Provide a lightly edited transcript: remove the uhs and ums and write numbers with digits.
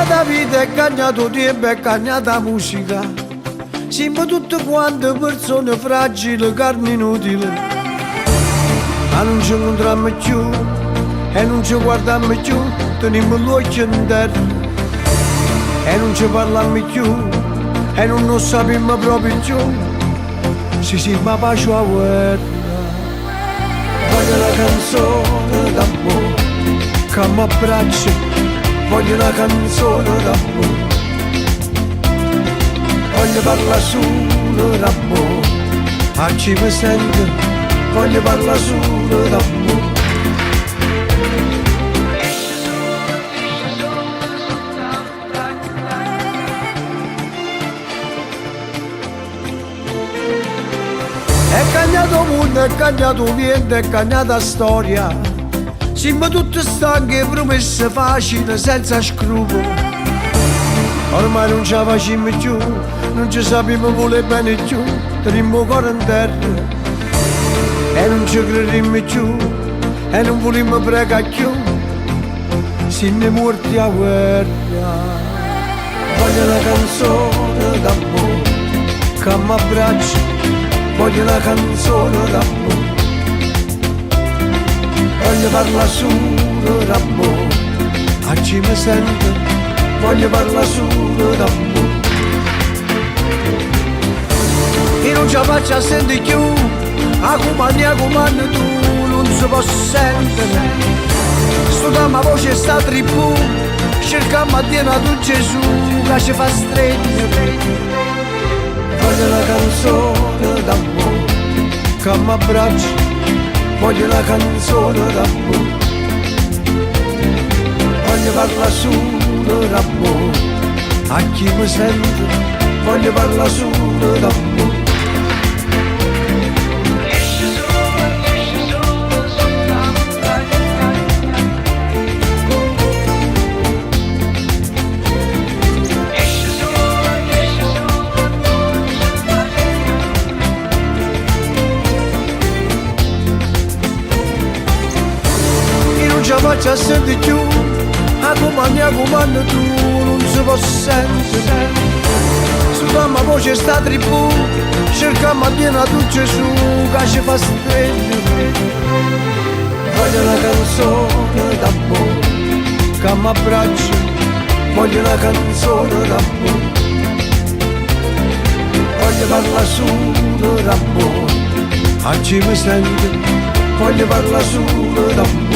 cagnata vita, è cagnato tempo, è cagnata musica. Siamo tutte quante persone fragili, carne inutile. Ma non ci incontriamo più e non ci guardiamo più, teniamo l'occhio in terra e non ci parliamo più e non lo sappiamo proprio più. Si ma pace a guerra. Voglio la canzone d'amore che mi abbraccia, voglio la canzone d'amore, voglio parlare solo d'amore, a chi mi sente, voglio parlare solo d'amore. È cambiato mondo, è cambiato vento, è cambiata storia. Siamo tutti stanchi, promesse facili, senza scrupoli. Ormai non ce la facciamo più, non ci sappiamo volere bene più. Teniamo il cuore in terra e non ci crediamo più e non vogliamo pregare più. Siamo morti a guerra. Voglio una canzone d'amore che mi abbraccia, voglio una canzone d'amore, voglio parlare solo d'amore, a chi mi sente, voglio parlare solo d'amore. E non ce la faccio a sentire più, a comando tu non si può sentire. Studiamo la voce sta tribù, cerchiamo a dire tu Gesù che ci fa stretto. Voglio la canzone d'amore che mi abbraccia, voglio la canzone d'amore, voglio parlare solo d'amore, a chi mi sente, voglio parlare solo d'amore. Non ce la faccio a sentire più, a comando tu non si può sentire. Studiamo la voce sta tribù, cerchiamo a dire tu Gesù che ci fa stringere. Voglio una canzone d'amore che mi abbraccia, voglio una canzone d'amore, voglio parlare solo d'amore, a chi mi sente, voglio parlare solo d'amore.